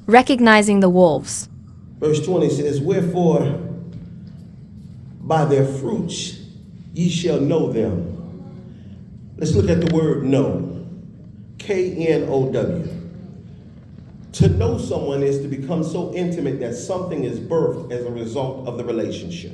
Recognizing the wolves. Verse 20 says, wherefore by their fruits ye shall know them. Let's look at the word know. K-N-O-W. To know someone is to become so intimate that something is birthed as a result of the relationship.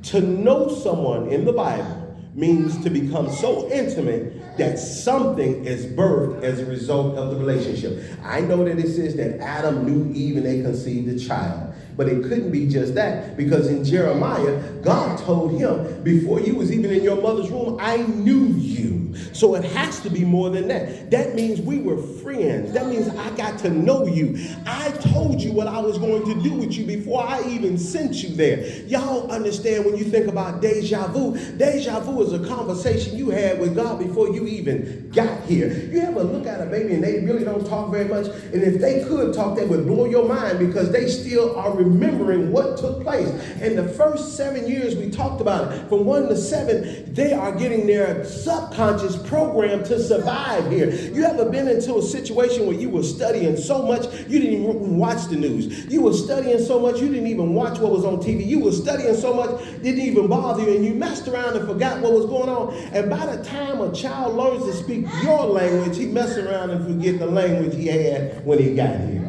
To know someone in the Bible means to become so intimate that something is birthed as a result of the relationship. I know that it says that Adam knew Eve and they conceived a child. But it couldn't be just that, because in Jeremiah, God told him, before you was even in your mother's womb, I knew you. So it has to be more than that. That means we were friends. That means I got to know you. I told you what I was going to do with you before I even sent you there. Y'all understand when you think about deja vu? Deja vu is a conversation you had with God before you even got here. You ever look at a baby and they really don't talk very much? And if they could talk, that would blow your mind, because they still are remembering what took place. In the first 7 years we talked about it, from 1 to 7, they are getting their subconscious programmed to survive here. You ever been into a situation where you were studying so much you didn't even watch the news? You were studying so much you didn't even watch what was on TV. You were studying so much didn't even bother you, and you messed around and forgot what was going on. And by the time a child learns to speak your language, he messes around and forget the language he had when he got here.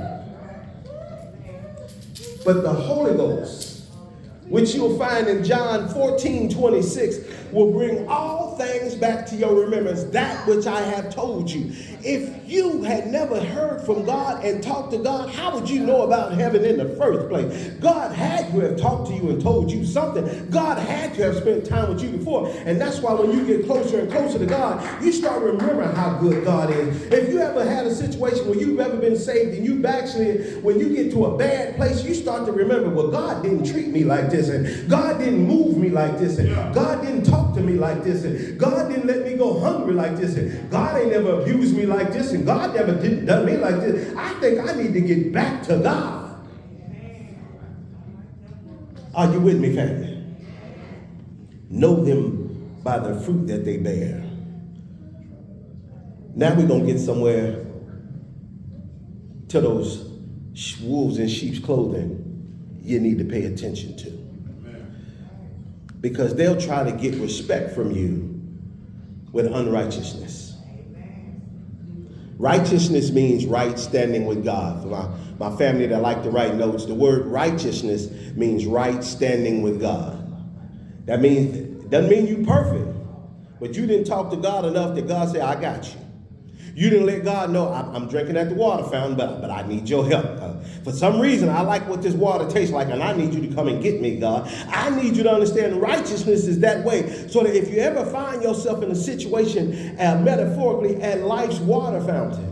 But the Holy Ghost, which you'll find in John 14:26, will bring all things back to your remembrance, that which I have told you. If you had never heard from God and talked to God, how would you know about heaven in the first place? God had to have talked to you and told you something. God had to have spent time with you before. And that's why when you get closer and closer to God, you start remembering how good God is. If you ever had a situation where you've ever been saved and you backslid, when you get to a bad place, you start to remember, well, God didn't treat me like this, and God didn't move me like this, and God didn't talk to me like this, and God didn't let me go hungry like this, and God ain't never abused me like this, and God never done me like this. I think I need to get back to God. Are you with me, family? Know them by the fruit that they bear. Now we're going to get somewhere to those wolves in sheep's clothing you need to pay attention to. Because they'll try to get respect from you with unrighteousness. Righteousness means right standing with God. For my family that like to write notes, the word righteousness means right standing with God. That means, doesn't mean you perfect, but you didn't talk to God enough that God said, I got you. You didn't let God know, I'm drinking at the water fountain, but I need your help. For some reason, I like what this water tastes like, and I need you to come and get me, God. I need you to understand righteousness is that way, so that if you ever find yourself in a situation, metaphorically, at life's water fountain,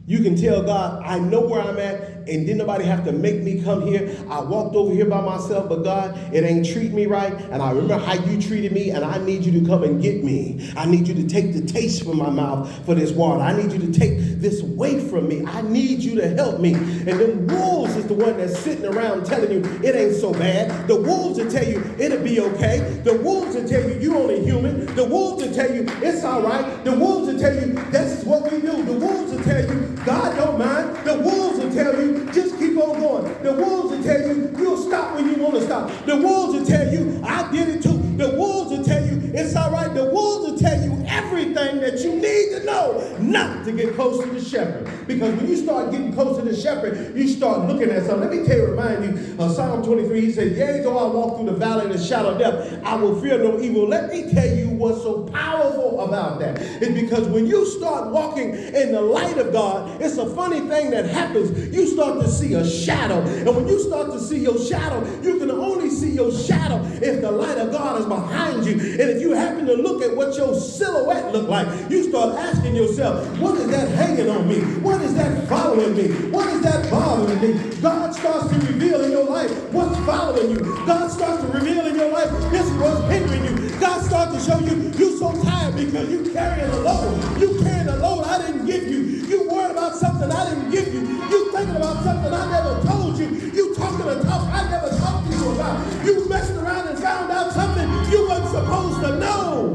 you can tell God, I know where I'm at, and didn't nobody have to make me come here. I walked over here by myself, but God, it ain't treat me right, and I remember how you treated me, and I need you to come and get me. I need you to take the taste from my mouth for this water. I need you to take this weight from me. I need you to help me. And then wolves is the one that's sitting around telling you it ain't so bad. The wolves will tell you it'll be okay. The wolves will tell you you're only human. The wolves will tell you it's all right. The wolves will tell you this is what we do. The wolves will tell you God don't mind. The wolves will tell you just keep on going. The wolves will tell you you'll stop when you want to stop. The wolves will tell you I did it too. The wolves will tell you it's all right. The wolves will tell you everything that you need to know not to get close to the shepherd. Because when you start getting close to the shepherd, you start looking at something. Let me tell you, remind you of Psalm 23. He said, yea, though I walk through the valley of the shadow of death, I will fear no evil. Let me tell you what's so powerful about that. It's because when you start walking in the light of God, it's a funny thing that happens. You start to see a shadow. And when you start to see your shadow, you can only see your shadow if the light of God is behind you. And if you happen to look at what your silhouette look like, you start asking yourself, what is that hanging on me? What is that following me? What is that bothering me? God starts to reveal in your life what's following you. God starts to reveal in your life this is what's hindering you. God starts to show you you're so tired because you carrying a load. You carrying a load I didn't give you. You worried about something I didn't give you. You thinking about something I never told you. You talking a talk I never talked to you about. You messed around and found out something you wasn't supposed to know.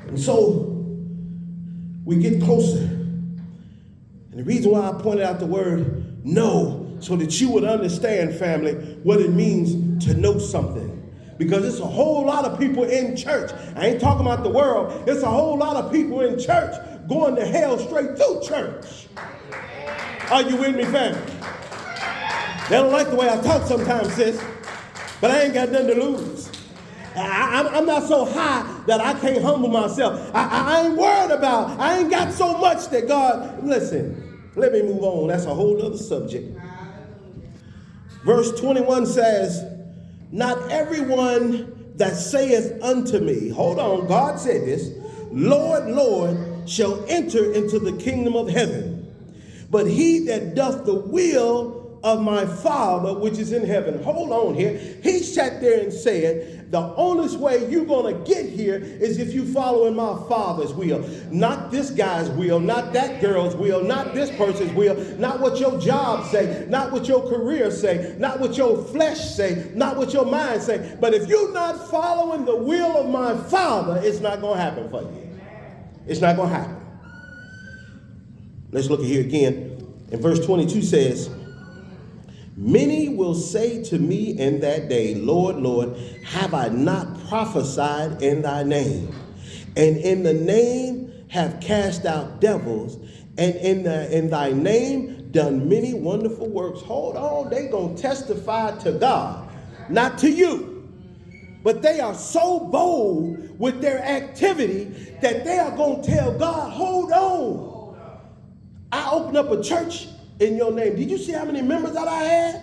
And so we get closer. And reason why I pointed out the word know, so that you would understand, family, what it means to know something. Because it's a whole lot of people in church. I ain't talking about the world. It's a whole lot of people in church going to hell straight through church. Are you with me, family? They don't like the way I talk sometimes, sis. But I ain't got nothing to lose. I'm not so high that I can't humble myself. I ain't worried about. I ain't got so much that God. Listen, let me move on. That's a whole other subject. Verse 21 says, not everyone that saith unto me, hold on, God said this, Lord, Lord, shall enter into the kingdom of heaven, but he that doth the will of my Father which is in heaven. Hold on here. He sat there and said, the only way you're going to get here is if you following my Father's will. Not this guy's will, not that girl's will, not this person's will, not what your job say, not what your career say, not what your flesh say, not what your mind say. But if you're not following the will of my Father, it's not going to happen for you. It's not going to happen. Let's look at here again. And verse 22 says, many will say to me in that day, Lord, Lord, have I not prophesied in thy name? And in the name have cast out devils, and in thy name done many wonderful works. Hold on, they gonna testify to God, not to you. But they are so bold with their activity that they are gonna tell God, hold on. I opened up a church in your name. Did you see how many members that I had?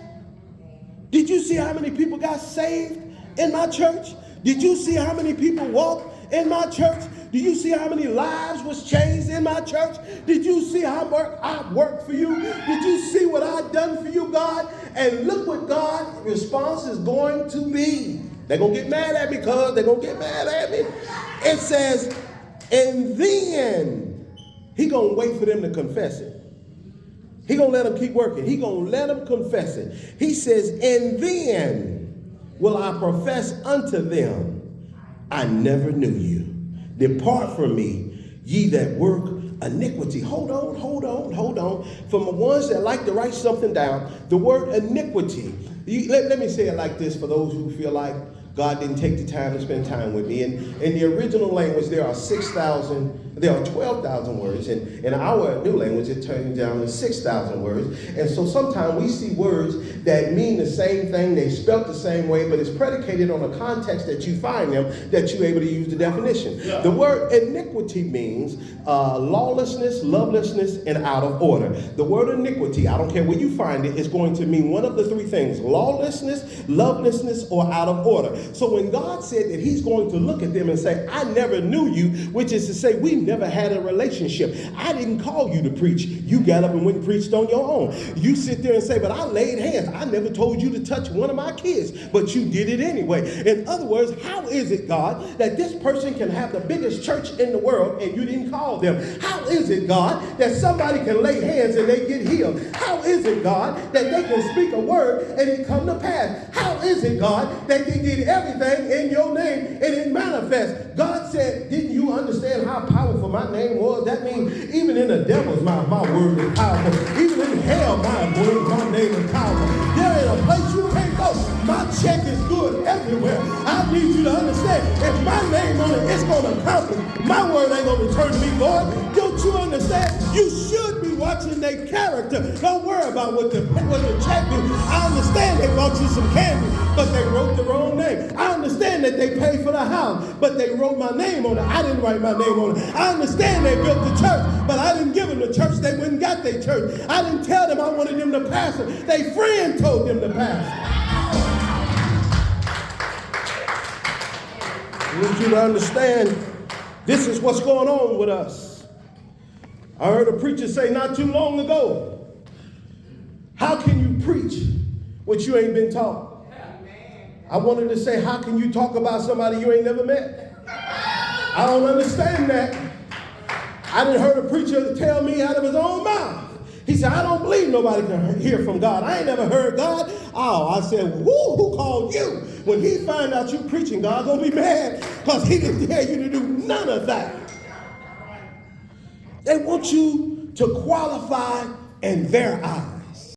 Did you see how many people got saved in my church? Did you see how many people walked in my church? Did you see how many lives was changed in my church? Did you see how much I worked for you? Did you see what I done for you, God? And look what God's response is going to be. They're going to get mad at me, cuz they're going to get mad at me. It says, and then he going to wait for them to confess it. He going to let them keep working. He going to let them confess it. He says, and then will I profess unto them, I never knew you. Depart from me, ye that work iniquity. Hold on. From the ones that like to write something down, the word iniquity. Let me say it like this for those who feel like God didn't take the time to spend time with me. In the original language, there are 12,000 words. And in our new language, it turns down to 6,000 words. And so sometimes we see words that mean the same thing, they spelt the same way, but it's predicated on the context that you find them, that you're able to use the definition. Yeah. The word iniquity means lawlessness, lovelessness, and out of order. The word iniquity, I don't care where you find it, is going to mean one of the three things: lawlessness, lovelessness, or out of order. So when God said that he's going to look at them and say, I never knew you, which is to say we never had a relationship. I didn't call you to preach. You got up and went and preached on your own. You sit there and say, but I laid hands. I never told you to touch one of my kids, but you did it anyway. In other words, how is it, God, that this person can have the biggest church in the world and you didn't call them? How is it, God, that somebody can lay hands and they get healed? How is it, God, that they can speak a word and it come to pass? How is it, God, that they did everything in your name and it manifests? God said, didn't you understand how powerful my name was? That means even in the devil's mouth, my word is powerful. Even in hell, my name is powerful. There ain't a place you can't go. My check is good everywhere. I need you to understand, if my name on it, it's going to accomplish. My word ain't going to return to me, Lord. Don't you understand? You should be watching their character. Don't worry about what the check do. I understand they bought you some candy, but they wrote the wrong name. I understand that they paid for the house, but they wrote my name on it. I didn't write my name on it. I understand they built the church, but I didn't give them the church. They went and got their church. I didn't tell them I wanted them to pastor. Their friend told them to pastor. I need you to understand, this is what's going on with us. I heard a preacher say not too long ago, how can you preach what you ain't been taught? I wanted to say, how can you talk about somebody you ain't never met? I don't understand that. I didn't heard a preacher tell me out of his own mouth. He said, I don't believe nobody can hear from God. I ain't never heard God. Oh, I said, who called you? When he find out you preaching, God's going to be mad because he didn't tell you to do none of that. They want you to qualify in their eyes.